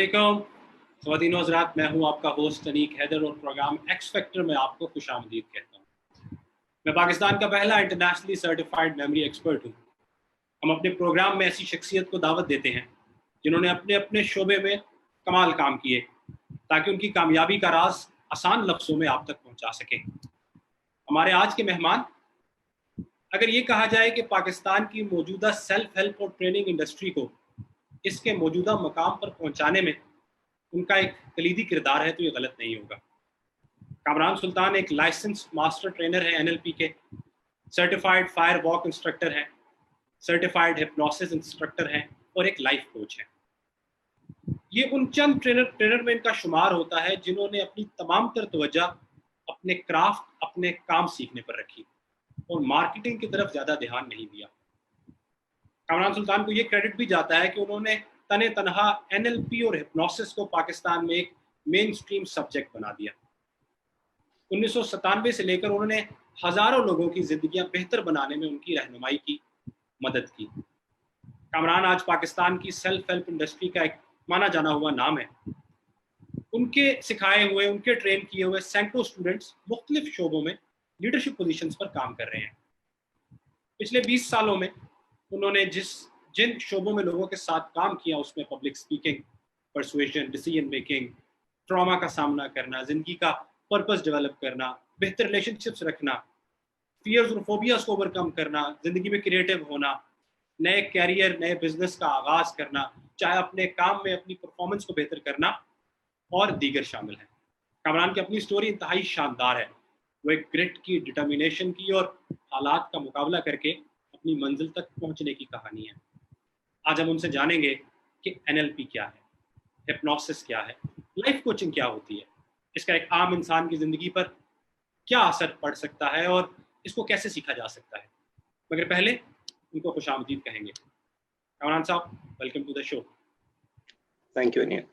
अस्सलामुअलैकुम ख़वातीन व हज़रात, मैं हूँ आपका होस्ट अनीक हैदर और प्रोग्राम एक्स फैक्टर में आपको खुशामदीद कहता हूँ। मैं पाकिस्तान का पहला इंटरनेशनली सर्टिफाइड मेमोरी एक्सपर्ट हूँ। हम अपने प्रोग्राम में ऐसी शख्सियत को दावत देते हैं जिन्होंने अपने अपने शोबे में कमाल काम किए, ताकि उनकी कामयाबी का राज आसान लफ्ज़ों में आप तक पहुँचा सकें। हमारे आज के मेहमान, अगर ये कहा जाए कि पाकिस्तान की मौजूदा सेल्फ हेल्प और ट्रेनिंग इंडस्ट्री को इसके मौजूदा मकाम पर पहुंचाने में उनका एक कलीदी किरदार है, तो ये गलत नहीं होगा। कामरान सुल्तान एक लाइसेंस मास्टर ट्रेनर है एनएलपी के, सर्टिफाइड फायर वॉक इंस्ट्रक्टर हैं, सर्टिफाइड हिप्नोसिस इंस्ट्रक्टर हैं और एक लाइफ कोच हैं। ये उन चंद ट्रेनर में इनका शुमार होता है जिन्होंने अपनी तमाम तर तवज्जो अपने क्राफ्ट, अपने काम सीखने पर रखी और मार्केटिंग की तरफ ज़्यादा ध्यान नहीं दिया। कामरान सुल्तान को ये क्रेडिट भी जाता है कि उन्होंने तने तनहा एनएलपी और हिप्नोसिस को पाकिस्तान में एक मेन स्ट्रीम सब्जेक्ट बना दिया। 1997 से लेकर उन्होंने हज़ारों लोगों की ज़िंदगियां बेहतर बनाने में उनकी रहनुमाई की, मदद की। कामरान आज पाकिस्तान की सेल्फ हेल्प इंडस्ट्री का एक माना जाना हुआ नाम है। उनके सिखाए हुए, उनके ट्रेन किए हुए सैकड़ों स्टूडेंट्स मुख्तलिफ शोबों में लीडरशिप पोजीशंस पर काम कर रहे हैं। पिछले 20 सालों में उन्होंने जिन शोबों में लोगों के साथ काम किया, उसमें public speaking, persuasion, decision making, trauma का सामना करना, ज़िंदगी का पर्पस डेवलप करना, बेहतर रिलेशनशिप्स रखना, फियर्स और फोबियाज को ओवरकम करना, ज़िंदगी में क्रिएटिव होना, नए कैरियर, नए बिजनेस का आगाज़ करना, चाहे अपने काम में अपनी परफॉर्मेंस को बेहतर करना और दीगर शामिल हैं। कामरान की अपनी स्टोरी इंतहाई शानदार है। वो एक ग्रिट की, डिटर्मिनेशन की और हालात का मुकाबला करके अपनी मंजिल तक पहुंचने की कहानी है। आज हम उनसे जानेंगे कि एनएलपी क्या है, हिप्नोसिस क्या है, लाइफ कोचिंग क्या होती है, इसका एक आम इंसान की ज़िंदगी पर क्या असर पड़ सकता है और इसको कैसे सीखा जा सकता है। मगर पहले उनको खुशामदीद कहेंगे। कामरान साहब, welcome to the show. Thank you Anil.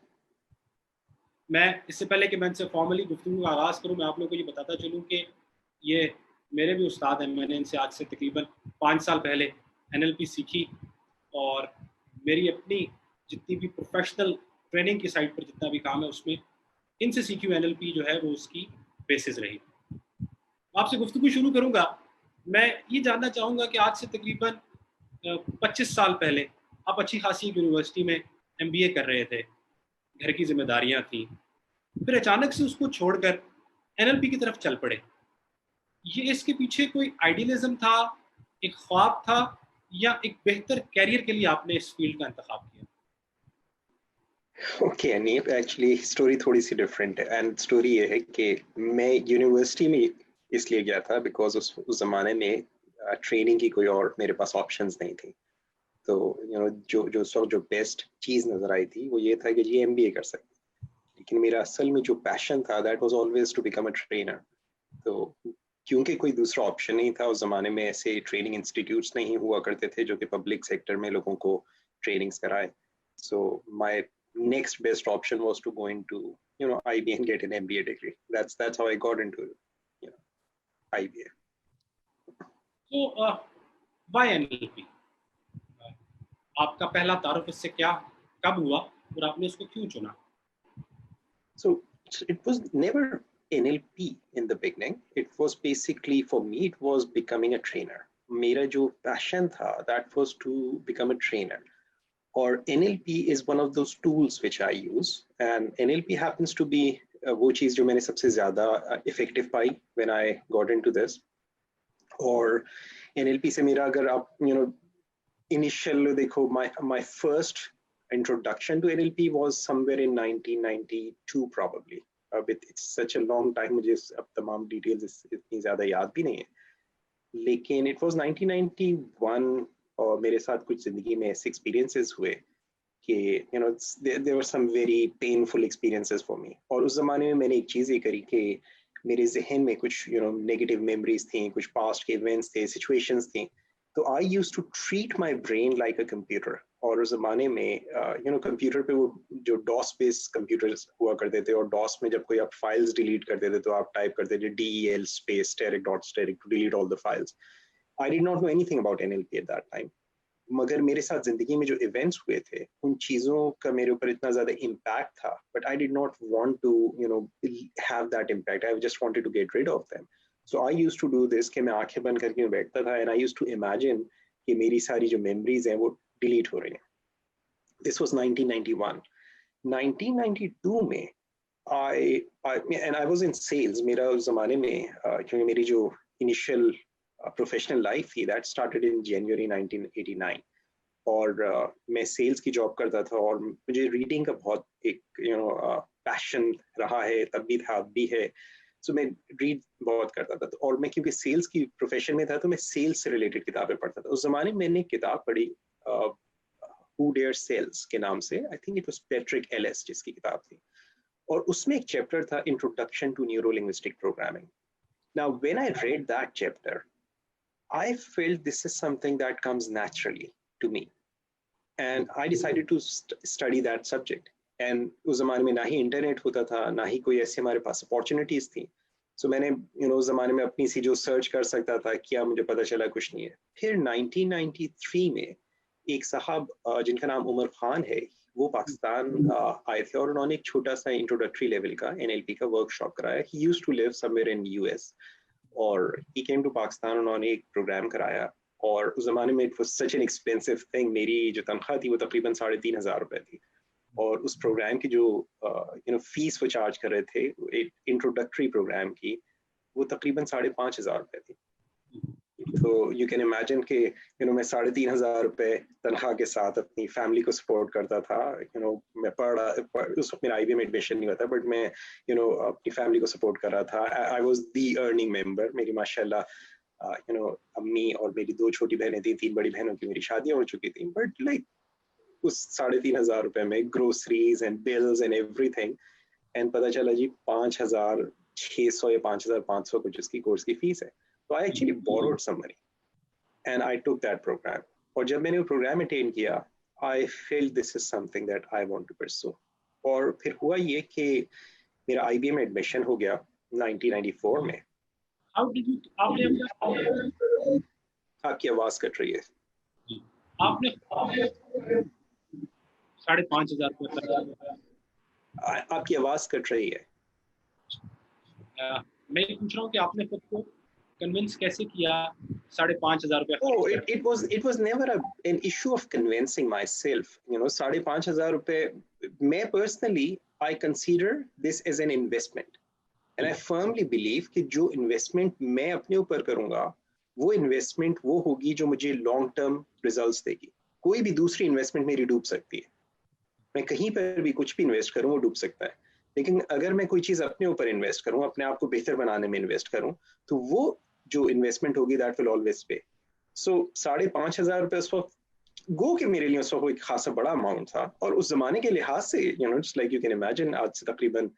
मैं इससे पहले कि मैं इनसे फॉर्मली गुफ्तगू का आगाज़ करूँ, मैं आप लोगों को ये बताता चलूँ कि ये मेरे भी उस्ताद हैं। मैंने इनसे आज से तकरीबन 5 साल पहले एनएलपी सीखी और मेरी अपनी जितनी भी प्रोफेशनल ट्रेनिंग की साइड पर जितना भी काम है, उसमें इनसे सीखी हुई एनएलपी जो है वो उसकी बेसिस रही। आपसे गुफ्तगू शुरू करूँगा। मैं ये जानना चाहूँगा कि आज से तकरीबन 25 साल पहले आप अच्छी खासी यूनिवर्सिटी में एमबीए कर रहे थे, घर की जिम्मेदारियाँ थी, फिर अचानक से उसको छोड़कर एनएलपी की तरफ चल पड़े। ये इसके पीछे कोई आइडियलिज्म था, एक ख्वाब था, या एक बेहतर कैरियर के लिए आपने इस फील्ड का इंतखाब किया? ओके अनीब, एक्चुअली स्टोरी थोड़ी सी डिफरेंट है। एंड स्टोरी ये है कि मैं यूनिवर्सिटी में इसलिए गया था बिकॉज उस ज़माने में ट्रेनिंग की कोई और मेरे पास ऑप्शंस नहीं थी। तो जो बेस्ट चीज़ नज़र आई थी वो ये था कि ये एमबीए कर सकते, लेकिन मेरा असल में जो पैशन था that was always to become a trainer. तो क्योंकि कोई दूसरा ऑप्शन नहीं था, उस ज़माने में ऐसे ट्रेनिंग इंस्टीट्यूट्स नहीं हुआ करते थे जो कि पब्लिक सेक्टर में लोगों को ट्रेनिंग्स कराए। So my next best option was to go into IB and get an MBA degree. That's how I got into IBA. So why NLP? आपका पहला तारुफ इससे क्या, कब हुआ और आपने इसको क्यों चुना? So it was never NLP in the beginning. It was basically, for me, it was becoming a trainer. मेरा जो passion था that was to become a trainer. Or NLP is one of those tools which I use, and NLP happens to be वो चीज़ जो मैंने सबसे ज़्यादा effective pi when I got into this. और NLP से मेरा अगर आप initial देखो, my first introduction to NLP was somewhere in 1992 probably. It's such a long time, मुझे अब तमाम details इतनी ज़्यादा याद भी नहीं है, लेकिन it was 1991 और मेरे साथ कुछ जिंदगी में ऐसे एक्सपीरियंसेस हुए कि there were some very painful experiences for me. और उस ज़माने में मैंने एक चीज़ ये करी कि मेरे जहन में कुछ नेगेटिव मेमोरीज थी, कुछ पास्ट के इवेंट्स थे, सिचुएशंस थी। तो I used to treat my brain like a computer. और उस ज़माने में कंप्यूटर पे वो जो डॉस बेस्ड कंप्यूटर्स हुआ करते थे, और डॉस में जब कोई आप फाइल्स डिलीट करते थे तो आप टाइप करते थे DEL space steric dot steric to delete all the files. I did not know anything about NLP at that time. मगर मेरे साथ जिंदगी में जो इवेंट्स हुए थे उन चीज़ों का मेरे ऊपर इतना ज़्यादा इम्पैक्ट था, but I did not want to have that impact, I just wanted to get rid of them. So I used to do this कि मैं आंखें बंद करके बैठता था, and I used to imagine कि मेरी सारी जो मेमोरीज हैं वो डिलीट हो रही हैं. This was 1991. 1992 में I was in sales. मेरा उस ज़माने में क्योंकि मेरी जो इनिशियल प्रोफेशनल लाइफ थी that started in January 1989, और मैं सेल्स की जॉब करता था, और मुझे रीडिंग का बहुत एक पैशन रहा है, तब भी था, अब भी है. सो मैं रीड बहुत करता था, और मैं क्योंकि सेल्स की प्रोफेशन में था तो मैं सेल्स से रिलेटेड किताबें पढ़ता था. उस ज़माने में मैंने किताब पढ़ी Who Dares Sales के नाम से. I think it was Patrick Ellis जिसकी किताब थी, और उसमें एक चैप्टर था introduction to neuro linguistic programming. Now when I read that chapter, I felt this is something that comes naturally to me, and I decided to study that subject. And उस ज़माने में ना ही इंटरनेट होता था, ना ही कोई ऐसे हमारे पास अपॉर्चुनिटीज थी. सो मैंने उस ज़माने में अपनी सी जो सर्च कर सकता था क्या, मुझे पता चला कुछ नहीं है. फिर 1993 में एक साहब जिनका नाम उमर खान है, वो पाकिस्तान आए थे, और उन्होंने एक छोटा सा इंट्रोडक्टरी लेवल का NLP का वर्कशॉप कराया. He used to live somewhere in US, और he came to Pakistan. उन्होंने एक प्रोग्राम कराया, और उस ज़माने में it was such an expensive thing. मेरी जो तनख्वाह थी वो तकरीबन 3,500 रुपए थी, और उस प्रोग्राम की जो फीस वो चार्ज कर रहे थे एक इंट्रोडक्टरी प्रोग्राम की, वो तकरीबन 5,500 रुपए थी. तो यू कैन इमेजिन कि मैं 3,500 रुपए तनख्वाह के साथ अपनी फैमिली को सपोर्ट करता था. मैं उस वक्त मेरा IB में एडमिशन नहीं हुआ था, बट मैं अपनी फैमिली को सपोर्ट कर रहा था. I was the earning member. मेरी माशाल्लाह अम्मी और मेरी 2 छोटी बहनें थी, 3 बड़ी बहनों की मेरी शादियां हो चुकी थी, बट लाइक उस 3,500 रुपए में groceries and bills and everything, and पता चला जी 5,600 या 5,500 कुछ उसकी कोर्स की फीस है. So I actually borrowed some money and I took that program. और जब मैंने वो प्रोग्राम अटेंड किया, I felt this is something that I want to pursue. और फिर हुआ ये कि मेरा IB में एडमिशन हो गया 1994 में. How did you आपने आपकी आवाज कट रही है. आपने 5,500 रुपये आपकी आवाज कट रही है. मैं ये पूछ रहा हूँ कि आपने खुद को कन्विंस कैसे किया 5,500 रुपये? Oh, it was never an issue of convincing myself. 5,500 रुपए, मैं personally I consider this as an investment, and I firmly believe कि जो investment मैं अपने ऊपर करूँगा, वो investment वो होगी जो मुझे long term results देगी. कोई भी दूसरी investment मेरी डूब सकती है. मैं कहीं पर भी कुछ भी इन्वेस्ट करूँ वो डूब सकता है, लेकिन अगर मैं कोई चीज़ अपने ऊपर इन्वेस्ट करूँ, अपने आप को बेहतर बनाने में इन्वेस्ट करूँ, तो वो जो इन्वेस्टमेंट होगी दैट विल ऑलवेज पे. सो 5,500 रुपए उस वक्त गो के मेरे लिए उस वक्त एक खासा बड़ा अमाउंट था, और उस जमाने के लिहाज से just like you can imagine, आज से तकरीबन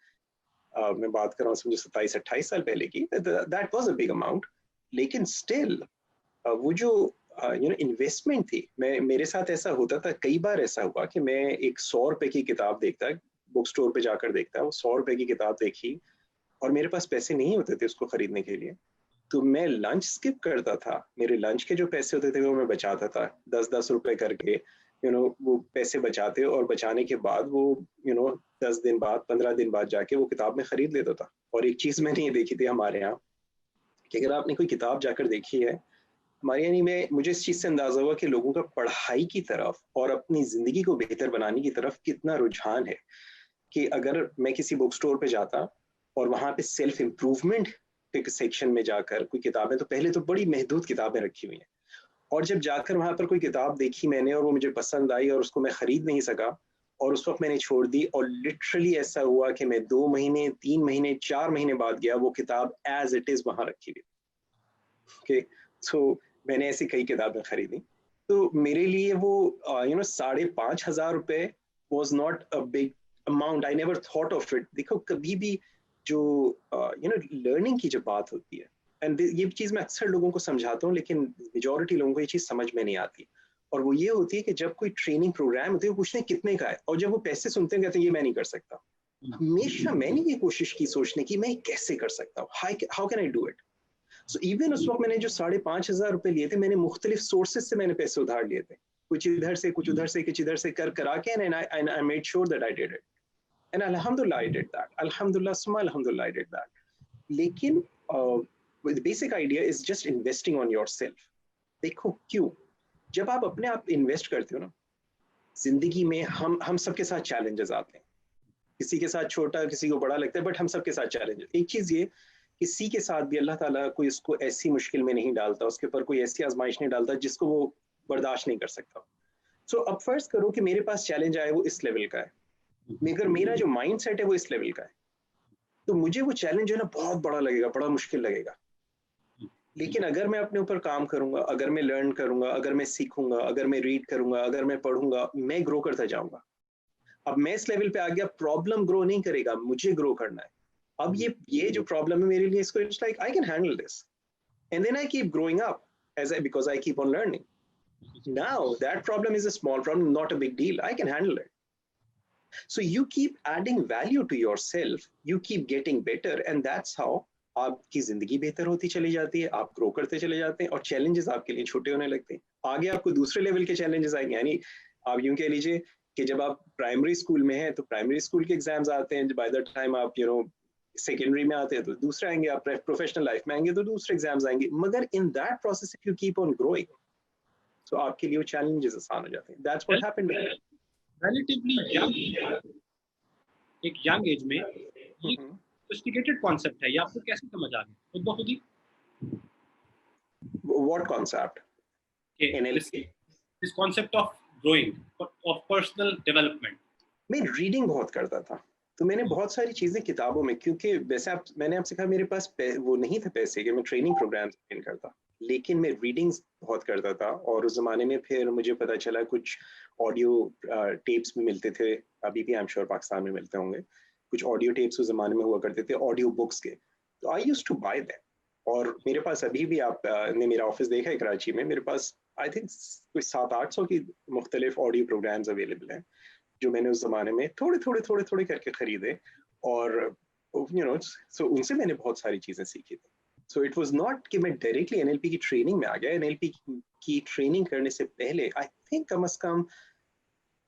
मैं बात कर रहा हूँ समझो 27-28 साल पहले की, that was a big amount. लेकिन स्टिल वो जो इन्वेस्टमेंट थी, मेरे साथ ऐसा होता था, कई बार ऐसा हुआ कि मैं एक 100 रुपए की किताब देखता, बुक स्टोर पे जाकर देखता, वो 100 रुपए की किताब देखी, और मेरे पास पैसे नहीं होते थे उसको खरीदने के लिए, तो मैं लंच स्किप करता था. मेरे लंच के जो पैसे होते थे वो मैं बचाता था 10-10 रुपए करके, वो पैसे बचाते, और बचाने के बाद वो 10 दिन बाद 15 दिन बाद जाके वो किताब में खरीद लेता था. और एक चीज़ मैंने ये देखी थी हमारे यहाँ कि अगर आपने कोई किताब जाकर देखी है हमारे यानी में, मुझे इस चीज़ से अंदाजा हुआ कि लोगों का पढ़ाई की तरफ और अपनी ज़िंदगी को बेहतर बनाने की तरफ कितना रुझान है. कि अगर मैं किसी बुक स्टोर पे जाता और वहाँ पे सेल्फ इम्प्रूवमेंट के सेक्शन में जाकर कोई किताबें, तो पहले तो बड़ी महदूद किताबें रखी हुई हैं, और जब जाकर वहाँ पर कोई किताब देखी मैंने और वो मुझे पसंद आई और उसको मैं खरीद नहीं सका, और उस वक्त मैंने छोड़ दी, और लिटरली ऐसा हुआ कि मैं 2 महीने 3 महीने 4 महीने बाद गया, वो किताब एज इट इज वहाँ रखी हुई. ओके, सो मैंने ऐसी कई किताबें खरीदी. तो मेरे लिए वो 5,500 रुपए was not a big amount. I never thought of it. देखो कभी भी जो लर्निंग की जब बात होती है, एंड ये चीज़ मैं अक्सर लोगों को समझाता हूँ, लेकिन मेजॉरिटी लोगों को ये चीज़ समझ में नहीं आती, और वो ये होती है कि जब कोई ट्रेनिंग प्रोग्राम होती है वो पूछते हैं कितने का है, और जब वो पैसे सुनते हैं कहते हैं ये मैं नहीं कर सकता. हमेशा मैंने ये कोशिश की सोचने की मैं कैसे कर सकता हूँ, how can I do it. So even उस वक्त मैंने जो 5,500 रुपए लिए थे, मैंने मुख्तलिफ सोर्सेज से मैंने पैसे उधार लिए थे. कुछ इधर से कुछ उधर से कुछ इधर से कर करा के, and I made sure that I did it, and alhamdulillah I did that, alhamdulillah summa alhamdulillah I did that. लेकिन the basic idea is just investing on yourself. देखो क्यों, जब आप अपने आप इन्वेस्ट करते हो ना, जिंदगी में हम सबके साथ चैलेंजेस आते हैं, किसी के साथ छोटा किसी को बड़ा लगता है, बट हम सबके साथ चैलेंजेस. एक चीज ये, किसी के साथ भी अल्लाह ताला कोई इसको ऐसी मुश्किल में नहीं डालता, उसके ऊपर कोई ऐसी आजमाइश नहीं डालता जिसको वो बर्दाश्त नहीं कर सकता. सो अब फर्ज करो कि मेरे पास चैलेंज आया, वो इस लेवल का है, मगर मेरा जो माइंड सेट है वो इस लेवल का है, तो मुझे वो चैलेंज जो है ना बहुत बड़ा लगेगा, बड़ा मुश्किल लगेगा. लेकिन अगर मैं अपने ऊपर काम करूंगा, अगर मैं लर्न करूंगा, अगर मैं सीखूंगा, अगर मैं रीड करूंगा, अगर मैं पढ़ूंगा, मैं ग्रो करता जाऊंगा. अब मैं इस लेवल पे आ गया, प्रॉब्लम ग्रो नहीं करेगा, मुझे ग्रो करना है. अब ये जो प्रॉब्लम है मेरे लिए, इसको it's like I can handle this, and then I keep growing up as I, because I keep on learning. Now that problem is a small problem, not a big deal. I can handle it. So you keep adding value to yourself, you keep getting better, and that's how आपकी जिंदगी बेहतर होती चली जाती है, आप grow करते चले जाते हैं, और चैलेंजेस आपके लिए छोटे होने लगते हैं. आगे आपको दूसरे लेवल के चैलेंजेस आएंगे. यानी आप यूं कह लीजिए कि जब आप प्राइमरी स्कूल में हैं तो प्राइमरी स्कूल के एग्जाम्स आते हैं, बाय द टाइम आप सेकेंडरी में आते हैं तो दूसरे आएंगे, आप प्रोफेशनल लाइफ में आएंगे तो दूसरे एग्जाम्स आएंगे. मगर in that process if you keep on growing, तो आपके लिए वो चैलेंजेस आसान हो जाते हैं. That's what happened. रिलेटिवली एक यंग एज में ये सोफिस्टिकेटेड कॉन्सेप्ट है, ये आपको कैसे समझ आ गया खुद ब खुद ही? What concept? NLP, this concept of growing, of personal development. मैं रीडिंग बहुत करता था, तो मैंने बहुत सारी चीजें किताबों में, क्योंकि वैसे मैंने आपसे कहा मेरे पास वो नहीं थे पैसे कि मैं ट्रेनिंग प्रोग्राम्स अटेंड करता, लेकिन मैं रीडिंग्स बहुत करता था. और उस जमाने में फिर मुझे पता चला कुछ ऑडियो टेप्स भी मिलते थे, अभी भी आई एम श्योर पाकिस्तान में मिलते होंगे. कुछ ऑडियो टेप्स उस जमाने में हुआ करते थे, ऑडियो बुक्स के, तो I used to buy them. और मेरे पास अभी भी, आपने मेरा ऑफिस देखा है कराची में, मेरे पास आई थिंक कोई 700-800 की मुख्तलिफ ऑडियो प्रोग्राम्स अवेलेबल हैं, जो मैंने उस जमाने में थोड़े करके खरीदे. और सो उनसे मैंने बहुत सारी चीजें सीखी थी. सो इट वाज नॉट कि मैं डायरेक्टली एनएलपी की ट्रेनिंग में आ गया. एनएलपी की ट्रेनिंग करने से पहले आई थिंक कम से कम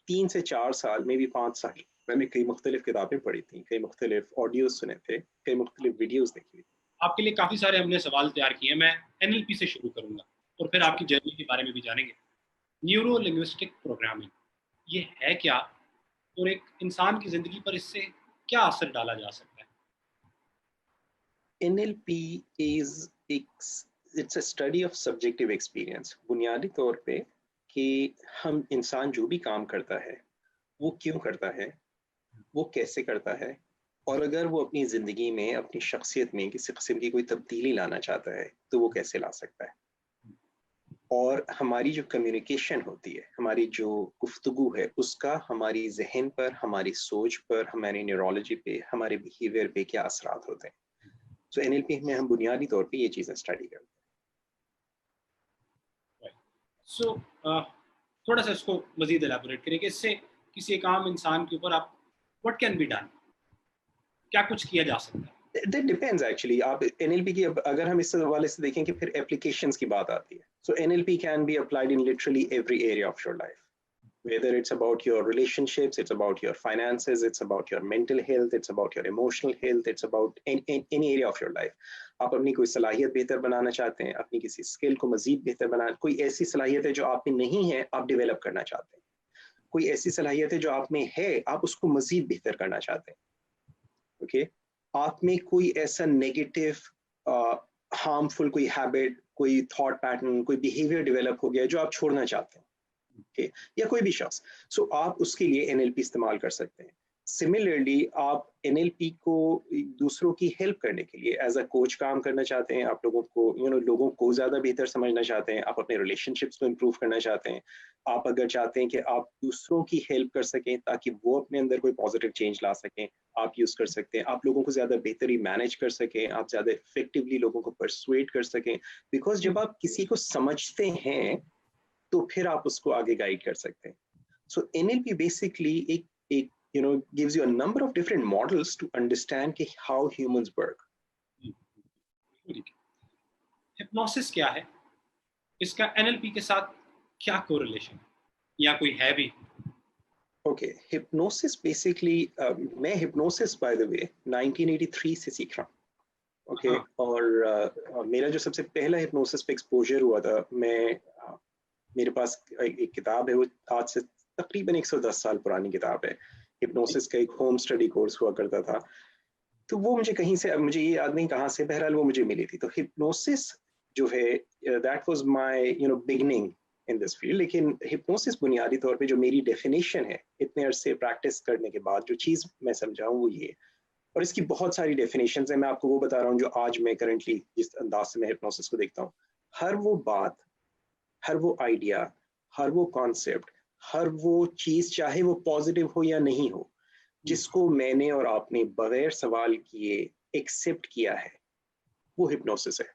3 से 4 साल, मे बी 5 साल, मैंने कई मुख्तलिफ किताबें पढ़ी थी, कई मुख्तलिफ ऑडियोज सुने थे, कई मुख्तलिफ वीडियोज देखी थी. आपके लिए काफी सारे हमने सवाल तैयार किए. मैं एनएलपी से शुरू करूंगा और फिर आपकी जर्नी के बारे में भी जानेंगे. न्यूरो लिंग्विस्टिक प्रोग्रामिंग, ये है क्या, और एक इंसान की जिंदगी पर इससे क्या असर डाला जा सकता है? NLP it's a study of subjective experience. बुनियादी तौर पे कि हम इंसान जो भी काम करता है वो क्यों करता है, वो कैसे करता है, और अगर वो अपनी ज़िंदगी में, अपनी शख्सियत में किसी किस्म की कोई तब्दीली लाना चाहता है तो वो कैसे ला सकता है. और हमारी जो कम्युनिकेशन होती है, हमारी जो गुफ्तगू है, उसका हमारी जहन पर, हमारी सोच पर, हमारी न्यूरोलॉजी पे, हमारे बिहेवियर पे क्या असरात होते हैं. सो NLP में हम बुनियादी तौर पे ये चीज़ें स्टडी करते हैं. सो थोड़ा सा इसको मजीद एलाबोरेट करें कि इससे किसी एक आम इंसान के ऊपर आप व्हाट कैन बी डन, क्या कुछ किया जा सकता है? That depends actually. आप NLP की अगर हम इस हवाले से देखें कि फिर applications की बात आती है. So NLP can be applied in literally every area of your life. Whether it's about your relationships, it's about your finances, it's about your mental health, it's about your emotional health, it's about any area of your life. आप अपनी कोई सलाहियत बेहतर बनाना चाहते हैं, अपनी किसी skill को मजीद बेहतर बनाना, कोई ऐसी सलाहियत है जो आप में नहीं है, आप डेवलप करना चाहते हैं, कोई ऐसी सलाहियत है जो आप में है, आप उसको मजीद बेहतर करना चाहते हैं. ओके, आप में कोई ऐसा नेगेटिव हार्मफुल कोई हैबिट, कोई थॉट पैटर्न, कोई बिहेवियर डेवलप हो गया जो आप छोड़ना चाहते हैं, okay? या कोई भी शख्स, सो आप उसके लिए NLP इस्तेमाल कर सकते हैं. सिमिलरली आप NLP को दूसरों की हेल्प करने के लिए एज अ कोच काम करना चाहते हैं, आप लोगों को लोगों को ज़्यादा बेहतर समझना चाहते हैं, आप अपने रिलेशनशिप्स को इम्प्रूव करना चाहते हैं, आप अगर चाहते हैं कि आप दूसरों की हेल्प कर सकें ताकि वो अपने अंदर कोई पॉजिटिव चेंज ला सकें, आप यूज़ कर सकते हैं. आप लोगों को ज़्यादा बेहतरी मैनेज कर सकें, आप ज़्यादा इफेक्टिवली लोगों को परसुएट कर सकें, बिकॉज जब आप किसी को समझते हैं तो फिर आप उसको आगे गाइड कर सकते हैं. सो NLP बेसिकली एक gives you a number of different models to understand how humans work. Hypnosis क्या है, इसका NLP के साथ क्या कोरिलेशन है? या कोई है भी? ओके, हिप्नोसिस बेसिकली, मैं हिप्नोसिस बाय द वे 1983 से सीख रहा हूँ। ओके, और मेरा जो सबसे पहला हिप्नोसिस पे एक्सपोजर हुआ था, मेरे पास एक किताब है, वो आज से तकरीबन 110 साल पुरानी किताब है। हिप्नोसिस का एक होम स्टडी कोर्स हुआ करता था, तो वो मुझे कहीं से, अब मुझे ये याद नहीं कहाँ से, बहरहाल वो मुझे मिली थी। तो हिप्नोसिस जो है, that was my beginning in this field. लेकिन हिप्नोसिस बुनियादी तौर पे जो मेरी डेफिनेशन है, इतने अरसे प्रैक्टिस करने के बाद जो चीज़ मैं समझा हूँ वो ये, और इसकी बहुत सारी डेफिनेशंस है, मैं आपको वो बता रहा हूँ जो आज मैं करंटली जिस अंदाज से मैं हिप्नोसिस को देखता हूँ। हर वो बात, हर वो आइडिया, हर वो कॉन्सेप्ट, हर वो चीज़, चाहे वो पॉजिटिव हो या नहीं हो, जिसको मैंने और आपने बगैर सवाल किए एक्सेप्ट किया है, वो हिप्नोसिस है।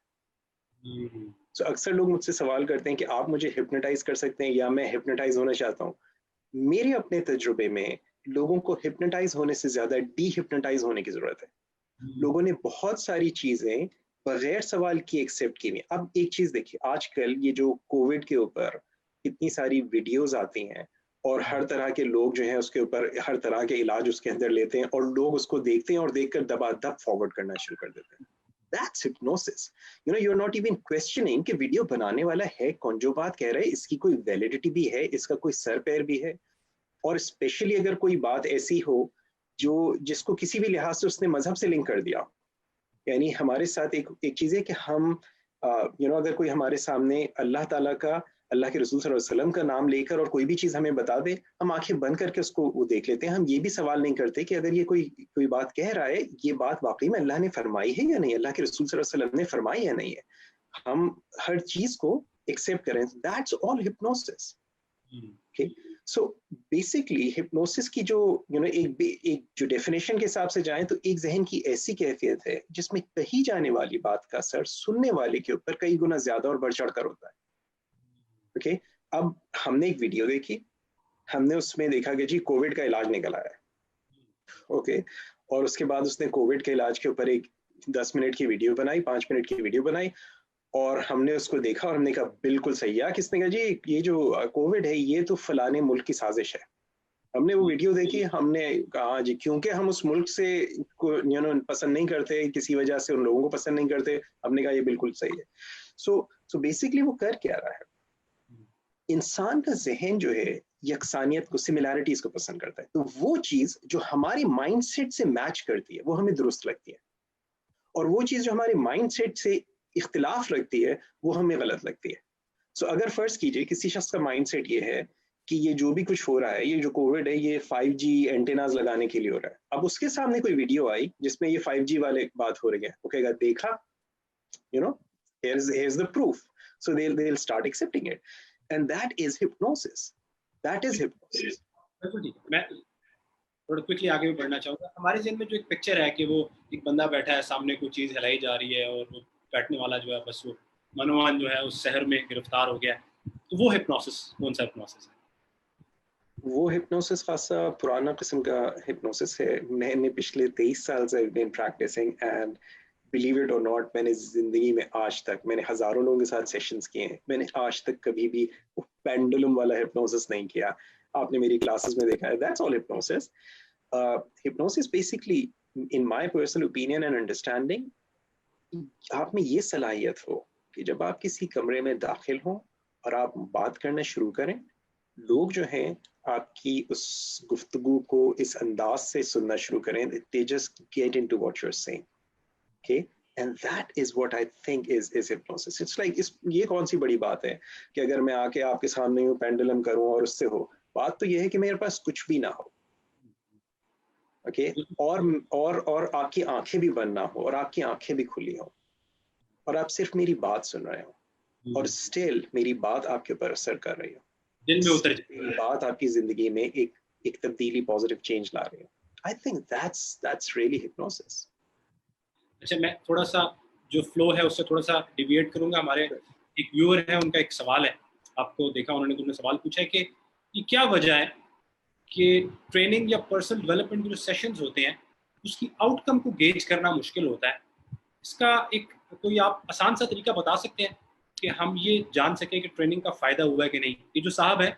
तो अक्सर लोग मुझसे सवाल करते हैं कि आप मुझे हिप्नोटाइज कर सकते हैं या मैं हिप्नोटाइज होना चाहता हूँ। मेरे अपने तजुर्बे में लोगों को हिप्नोटाइज होने से ज्यादा डी हिप्नोटाइज होने की जरूरत है। लोगों ने बहुत सारी चीजें बगैर सवाल किए एक्सेप्ट की हुई। अब एक चीज देखिए, आजकल ये जो कोविड के ऊपर इतनी सारी वीडियोस आती हैं और हर तरह के लोग जो हैं उसके ऊपर हर तरह के इलाज उसके अंदर लेते हैं, और लोग उसको देखते हैं और देखकर दबादब फॉरवर्ड करना शुरू कर देते हैं। That's hypnosis. You're not even questioning कि वीडियो बनाने वाला है कौन, जो बात कह रहा है इसकी कोई वैलिडिटी भी है, इसका कोई सर पैर भी है। और स्पेशली अगर कोई बात ऐसी हो जो जिसको किसी भी लिहाज से उसने मजहब से लिंक कर दिया, यानी हमारे साथ एक चीज़ है कि हम अगर कोई हमारे सामने अल्लाह ताला का, अल्लाह के रसूल सल्लल्लाहु अलैहि वसल्लम का नाम लेकर और कोई भी चीज़ हमें बता दे, हम आंखें बंद करके उसको वो देख लेते हैं। हम ये भी सवाल नहीं करते कि अगर ये कोई बात कह रहा है, ये बात वाकई में अल्लाह ने फरमाई है या नहीं, अल्लाह के रसूल सल्लल्लाहु अलैहि वसल्लम ने फरमाई या नहीं है। हम हर चीज़ को एक्सेप्ट करें। That's all hypnosis. Okay, so basically hypnosis की जो एक जो डेफिनेशन के हिसाब से जाएं, तो एक जहन की ऐसी कैफियत है जिसमें कही जाने वाली बात का असर सुनने वाले के ऊपर कई गुना ज्यादा और बढ़ चढ़ कर होता है। ओके, अब हमने एक वीडियो देखी, हमने उसमें देखा कि जी कोविड का इलाज निकल आया है। ओके, और उसके बाद उसने कोविड के इलाज के ऊपर एक 10 मिनट की वीडियो बनाई, 5 मिनट की वीडियो बनाई, और हमने उसको देखा और हमने कहा बिल्कुल सही है। किसने कहा जी ये जो कोविड है ये तो फलाने मुल्क की साजिश है। हमने वो वीडियो देखी, हमने कहा जी, क्योंकि हम उस मुल्क से पसंद नहीं करते, किसी वजह से उन लोगों को पसंद नहीं करते, हमने कहा ये बिल्कुल सही है। सो बेसिकली वो कर क्या रहा है, इंसान का जहन जो है यकसानियत को, सिमिलैरिटीज को पसंद करता है। तो वो चीज जो हमारे माइंडसेट से मैच करती है वो हमें दुरुस्त लगती है, और वो चीज जो हमारे माइंडसेट से इख्तिलाफ रखती है वो हमें गलत लगती है। सो अगर फर्ज कीजिए किसी शख्स का माइंडसेट ये है कि ये जो भी कुछ हो रहा है, ये जो कोविड है, ये 5G एंटेनाज लगाने के लिए हो रहा है, अब उसके सामने कोई वीडियो आई जिसमें ये 5G वाले बात हो रही है, वो कहेगा देखा, here's the proof. So they'll start accepting it, and that is hypnosis. That is hypnosis. बिल्कुल ठीक है। मैं थोड़ा क्विकली आगे भी बढ़ना चाहूँगा। हमारे ज़हन में जो एक पिक्चर है कि वो एक बंदा बैठा है, सामने कोई चीज़ हिलाई जा रही है और वो बैठने वाला जो है बस वो मनोमान जो है उस शहर में गिरफ्तार हो गया है। तो वो हिप्नोसिस कौन सा हिप्नोसिस है? वो हिप्नोसिस खासा पुराना किस्म का हिप्नोसिस है। मैंने पिछले 23 साल से been practising, and believe it or not, मैंने जिंदगी में आज तक मैंने हजारों लोगों के साथ सेशंस किए हैं, मैंने आज तक कभी भी पेंडुलम वाला हिप्नोसिस नहीं किया। आपने मेरी क्लासेस में देखा है, that's all hypnosis. Hypnosis basically, in my personal opinion and understanding, आप में ये सलाहियत हो कि जब आप किसी कमरे में दाखिल हो और आप बात करना शुरू करें, लोग जो हैं आपकी उस गुफ्तगू को इस अंदाज से सुनना शुरू करें, they just get into what you're saying. Okay, and that is what I think is hypnosis. It's like ये कौन सी बड़ी बात है कि अगर मैं आके आपके सामने यूं पेंडुलम करूं और उससे हो। बात तो ये है कि मेरे पास कुछ भी ना हो, ओके, और आपकी आंखें भी बंद ना हो और आपकी आंखें भी खुली हो, और आप सिर्फ मेरी बात सुन रहे हो, और स्टिल मेरी बात आपके ऊपर असर कर रही हो, दिल में उतर जाए, मेरी बात आपकी जिंदगी में एक तब्दीली, पॉजिटिव चेंज ला रही हो। I think that's really hypnosis. अच्छा, मैं थोड़ा सा जो फ्लो है उससे थोड़ा सा डिविएट करूंगा। हमारे एक व्यूअर है, उनका एक सवाल है, आपको देखा उन्होंने सवाल पूछा है कि ये क्या वजह है कि ट्रेनिंग या पर्सनल डेवलपमेंट के जो सेशंस होते हैं उसकी आउटकम को गेज करना मुश्किल होता है। इसका एक कोई आप आसान सा तरीका बता सकते हैं कि हम ये जान सके कि ट्रेनिंग का फ़ायदा हुआ है कि नहीं? ये जो साहब है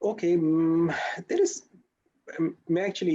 Okay, there is, actually,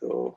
So,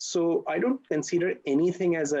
So I don't consider anything as a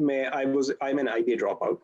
I'm an IBA drop out.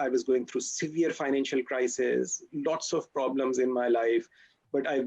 I was going through severe financial crisis, lots of problems in my life. But I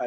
I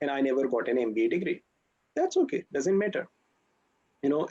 And I never got an MBA degree. That's okay, doesn't matter.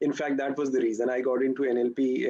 In fact, that was the reason I got into NLP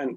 and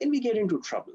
then we get into trouble.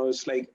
it's like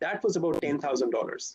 that was about $10,000.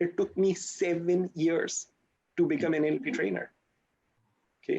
It took me 7 years to become an NLP trainer. Okay.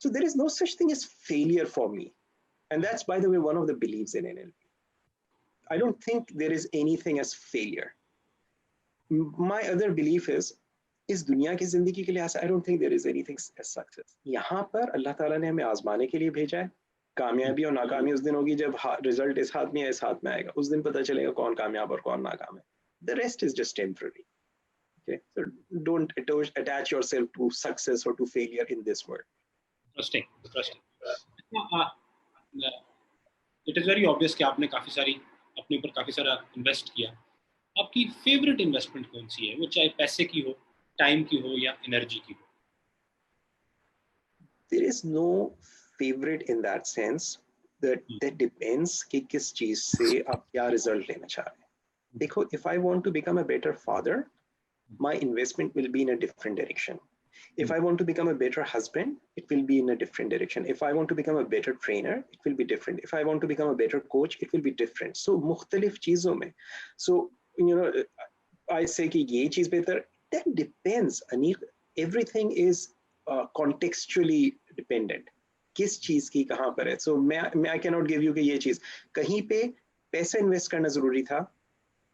So there is no such thing as failure for me. And that's, by the way, one of the beliefs in NLP. I don't think there is anything as failure. My other belief is, इस दुनिया की जिंदगी के लिहाज से I don't think there is anything as success. यहाँ पर अल्लाह ताला ने हमें आजमाने के लिए भेजा है. कामयाबी और नाकामी उस दिन होगी जब रिजल्ट इस हाथ में या इस हाथ में आएगा. उस दिन पता चलेगा कौन कामयाब और कौन नाकाम है. The rest is just temporary. Okay, so don't attach yourself to success or to failure in this world. Interesting. It is very obvious कि आपने काफी सारी अपने ऊपर काफी सारा इन्वेस्ट किया. आपकी फेवरेट इन्वेस्टमेंट कौन सी है? वो चाहे पैसे की हो, टाइम की हो या एनर्जी की हो. There is no favorite in that sense. That depends कि किस चीज से आप क्या रिजल्ट लेना चाह रहे हैं. देखो, if I want to become a better father, my investment will be in a different direction. If I want to become a better husband, it will be in a different direction. If I want to become a better trainer, it will be different. If I want to become a better coach, it will be different. So मुख्तलिफ चीजों में. So I say कि ये चीज बेहतर. That depends. Everything is contextually dependent. किस चीज की कहाँ पर है. So I cannot give you कि ये चीज कहीं पे पैसा इन्वेस्ट करना जरूरी था,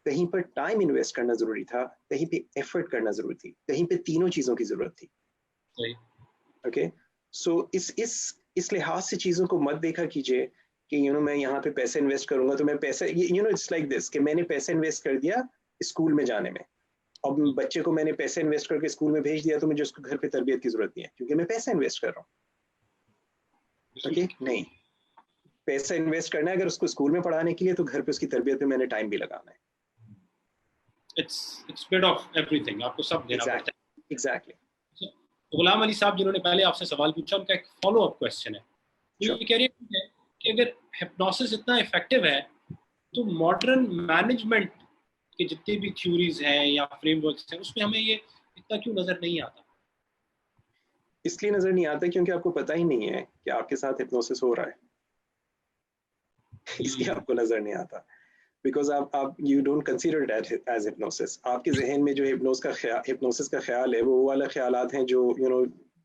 कहीं पर टाइम इन्वेस्ट करना जरूरी था, कहीं पे एफर्ट करना जरूरी थी, कहीं पे तीनों चीजों की जरूरत थी. ओके, सो इस लिहाज से चीजों को मत देखा कीजिए कि मैं यहाँ पे पैसे इन्वेस्ट करूंगा तो मैं पैसा इट्स लाइक दिस कि मैंने पैसा इन्वेस्ट कर दिया स्कूल में जाने में, अब बच्चे को मैंने पैसे इन्वेस्ट करके स्कूल में भेज दिया तो मुझे उसको घर पे तरबियत की जरूरत नहीं है क्योंकि मैं पैसा इन्वेस्ट कर रहा हूँ. ओके, नहीं, पैसा इन्वेस्ट करना है अगर उसको स्कूल में पढ़ाने के लिए तो घर पे उसकी तरबियत में मैंने टाइम भी लगाना है. It's bit of everything. आपको सब देना पड़ता है. Exactly. गुलाम अली साहब जिन्होंने पहले आपसे सवाल पूछा, उनका एक फॉलो अप क्वेश्चन है. ये कह रहे हैं कि अगर हिप्नोसिस इतना इफेक्टिव है तो मॉडर्न मैनेजमेंट के जितने भी थ्योरीज हैं या फ्रेमवर्क्स हैं उसमें हमें ये इतना क्यों नजर नहीं आता? इसलिए नजर नहीं आता क्योंकि आपको पता ही नहीं है कि आपके साथ हिप्नोसिस हो रहा है. इसलिए आपको नजर नहीं आता. Because you don't consider it as hypnosis. आपके जहन में जो हिप्नोसिस का ख्याल है वो वाला ख्यालात हैं जो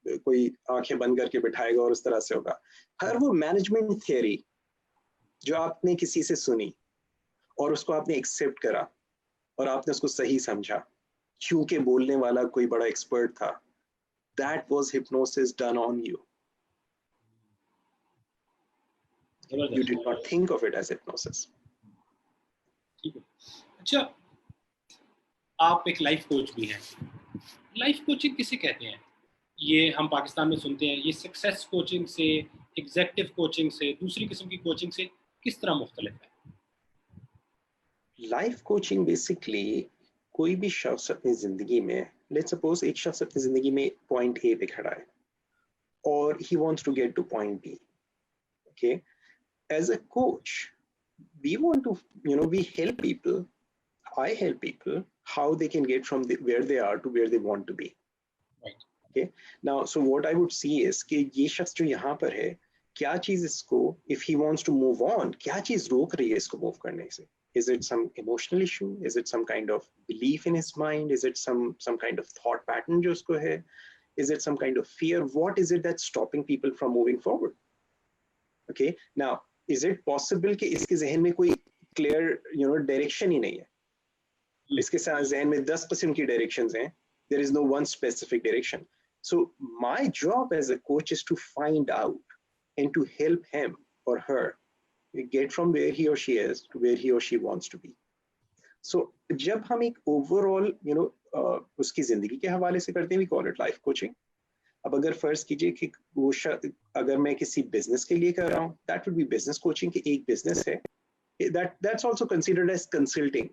कोई आंखें बंद करके बिठाएगा और उस तरह से होगा. हर वो मैनेजमेंट थियरी जो आपने किसी से सुनी और उसको आपने एक्सेप्ट करा और आपने उसको सही समझा क्योंकि बोलने वाला कोई बड़ा एक्सपर्ट था, that was hypnosis done on you. You did not think of it as hypnosis. अच्छा, आप एक लाइफ कोच भी हैं. लाइफ कोचिंग किसे कहते हैं? ये हम पाकिस्तान में सुनते हैं. ये सक्सेस कोचिंग से, एग्जीक्यूटिव कोचिंग से, दूसरी किस्म की कोचिंग से किस तरह मुख्तलिफ है? लाइफ कोचिंग बेसिकली कोई भी शख्स अपनी जिंदगी में, लेट्स सपोज एक शख्स अपनी जिंदगी में पॉइंट ए पे खड़ा है और he wants to get to point B. Okay, as a coach we want to, we help people, I help people how they can get from where they are to where they want to be. Right. Okay, now so what I would see is कि ये शख्स जो यहाँ पर है क्या चीज इसको, if he wants to move on, क्या चीज रोक रही है इसको मूव करने से? Is it some emotional issue? Is it some kind of belief in his mind? Is it some kind of thought pattern जो उसको है? Is it some kind of fear? What is it that's stopping people from moving forward? Okay, now is it possible कि इसके जहन में कोई clear direction ही नहीं है? इसके साथ जहन में 10 किस्म की directions हैं. There is no one specific direction. So my job as a coach is to find out and to help him or her get from where he or she is to where he or she wants to be. So जब हम एक overall उसकी जिंदगी के हवाले से करते हैं, we call it life coaching. अब अगर फर्ज कीजिए कि वो अगर मैं किसी बिजनेस के लिए कर रहा हूँ, that would be business coaching कि एक बिजनेस है, that's also considered as consulting.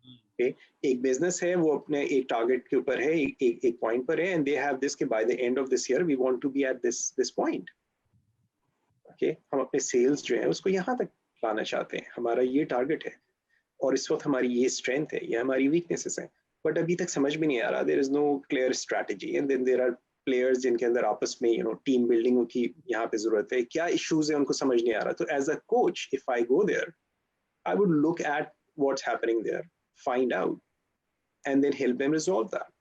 Okay? एक बिजनेस है, वो अपने एक टारगेट के ऊपर है, एक पॉइंट पर है, and they have this कि by the end of this year we want to be at this point. Okay? हम अपने सेल्स जो है उसको यहाँ तक लाना चाहते हैं, हमारा ये टारगेट है और इस वक्त हमारी ये स्ट्रेंथ है, ये हमारी वीकनेसेस हैं, बट अभी तक समझ में नहीं आ रहा. There is no clear strategy and then there are players जिनके अंदर आपस में टीम बिल्डिंग की यहाँ पे जरूरत है, क्या इश्यूज है उनको समझ नहीं आ रहा. तो as a coach if I go there I would look at what's happening there, find out and then help them resolve that.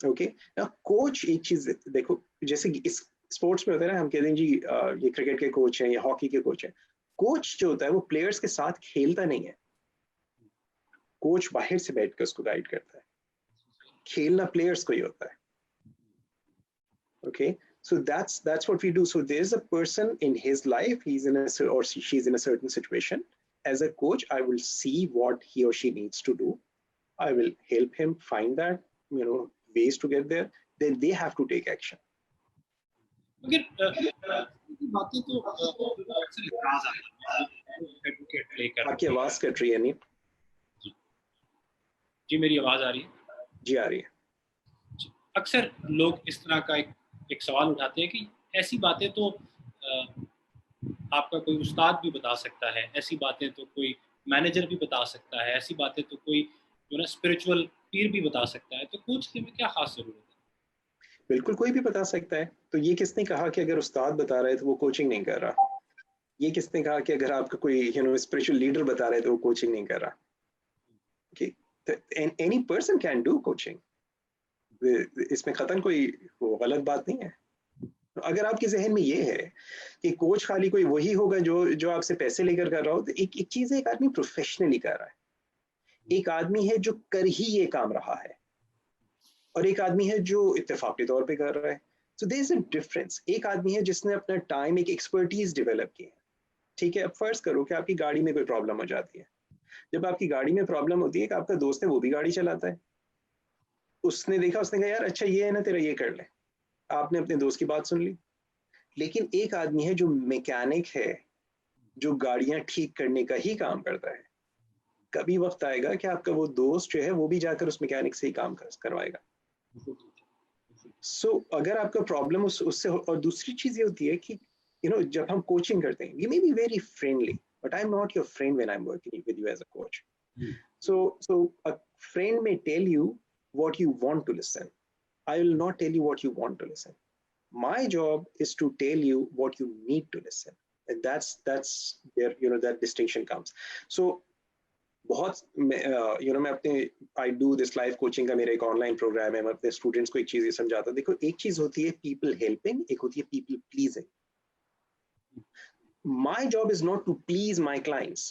Okay, now coach एक चीज देखो, जैसे इस स्पोर्ट्स में होता है ना, हम कहते हैं जी ये क्रिकेट के कोच हैं या हॉकी के कोच हैं. कोच जो होता है वो प्लेयर्स के साथ खेलता नहीं है. कोच बाहर से बैठ कर उसको गाइड करता है. खेलना प्लेयर्स को ही होता है. Okay, so that's what we do. So there's a person in his life, he's in a or she's in a certain situation. As a coach, I will see what he or she needs to do. I will help him find that, ways to get there. Then they have to take action. मगर बातें तो अक्सर इतराज आता है advocate लेकर. आपकी आवाज cut रही है नहीं? जी मेरी आवाज आ रही है? जी आ रही है. अक्सर लोग इस तरह का एक सवाल उठाते हैं कि ऐसी बातें तो आपका कोई उस्ताद भी बता सकता है, ऐसी बातें तो कोई मैनेजर भी बता सकता है, ऐसी बातें तो कोई जो ना स्पिरिचुअल पीर भी बता सकता है, तो कोच की में क्या खास जरूरत है? बिल्कुल कोई भी बता सकता है. तो ये किसने कहा कि अगर उस्ताद बता रहा है तो वो कोचिंग नहीं कर रहा? ये किसने कहा कि अगर आपका कोई स्पिरिचुअल लीडर बता रहा है तो वो कोचिंग नहीं कर रहा? Okay, any person can do coaching. इसमें कतन कोई वो गलत बात नहीं है. अगर आपके जहन में ये है कि कोच खाली कोई वही होगा जो आपसे पैसे लेकर कर रहा हो, तो एक चीज है, एक आदमी प्रोफेशनली कर रहा है, एक आदमी है जो कर ही ये काम रहा है, और एक आदमी है जो इत्तेफाकी तौर पे कर रहा है. So there is a difference. एक आदमी है जिसने अपना टाइम, एक एक्सपर्टीज डेवलप की है. ठीक है, अब फर्ज करो कि आपकी गाड़ी में कोई प्रॉब्लम हो जाती है. जब आपकी गाड़ी में प्रॉब्लम होती है कि आपका दोस्त है वो भी गाड़ी चलाता है, उसने देखा, उसने कहा यार अच्छा ये है ना तेरा, ये कर ले. आपने अपने दोस्त की बात सुन ली. लेकिन एक आदमी है जो मैकेनिक है, जो गाड़ियां ठीक करने का ही काम करता है. कभी वक्त आएगा कि आपका वो दोस्त जो है वो भी जाकर उस मैकेनिक से ही काम करवाएगा. सो अगर आपका प्रॉब्लम उससे, और दूसरी चीज ये होती है कि जब हम कोचिंग करते हैं, we may be very friendly, but I'm not your friend when I'm working with you as a coach. So a friend may tell you what you want to listen. I will not tell you what you want to listen. My job is to tell you what you need to listen, and that's where that distinction comes. So बहुत मैं अपने I do this live coaching का मेरा एक online programme है. मैं अपने students को एक चीज ये समझाता हूँ. देखो, एक चीज होती है people helping, एक होती है people pleasing. My job is not to please my clients.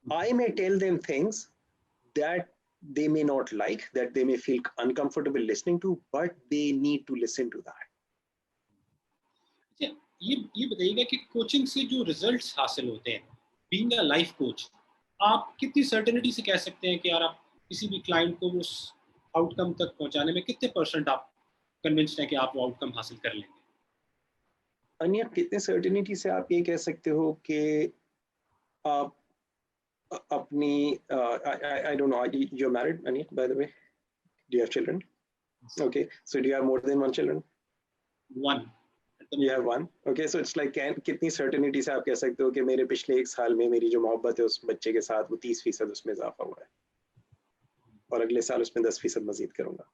I may tell them things that they may not like, that they may feel uncomfortable listening to, but they need to listen to that. ये बताइएगा कि coaching से जो results हासिल होते हैं, being a life coach, आप कितनी सर्टेनिटी से कह सकते हैं कि यार आप किसी भी क्लाइंट को उस आउटकम तक पहुंचाने में कितने % आप कन्विंस्ड हैं कि आप वो आउटकम हासिल कर लेंगे? अन्य कितने सर्टेनिटी से आप ये कह सकते हो कि आप अपनी I don't know, you're married, Anya, by the way? Do you have children? Okay, so do you have more than one children? One. You have one. Okay, so it's like कितनी सर्टेनिटी से आप कह सकते हो कि मेरे पिछले 1 साल में मेरी जो मोहब्बत है उस बच्चे के साथ वो 30% उसमें इजाफा हुआ है, और अगले साल उसमें 10% मजीद करूंगा.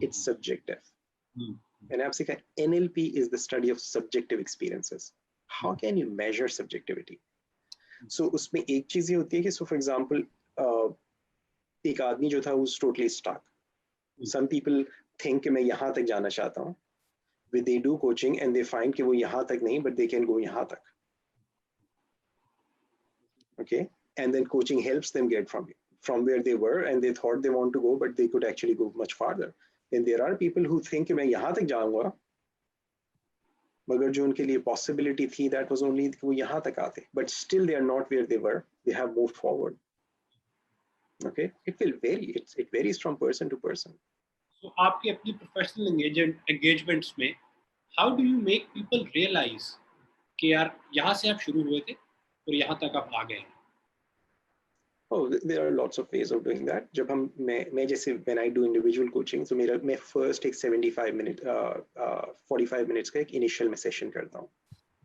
It's subjective. मैंने आपसे कहा NLP is the study of subjective experiences. How can you measure subjectivity? So उसमें एक चीज ये होती है कि so for example एक आदमी जो था who's totally stuck. Some people think कि मैं यहाँ तक जाना चाहता हूँ. They do coaching and they find कि वो यहाँ तक नहीं, but they can go यहाँ तक. Okay, and then coaching helps them get from where they were and they thought they want to go, but they could actually go much farther. And there are people who think कि मैं यहाँ तक जाऊँगा, मगर जो उनके लिए possibility थी, that was only कि वो यहाँ तक आते, but still they are not where they were. They have moved forward. Okay, it will vary. It varies from person to person. So आपके अपनी प्रोफेशनल engagements में how do you make people realize कि यार यहाँ से आप शुरू हुए थे और यहाँ तक आप आ गए हैं? Oh, there are lots of ways of doing that. जब हम मैं जैसे when I do individual coaching, so मैं first एक 45 minutes का एक initial में session करता हूँ.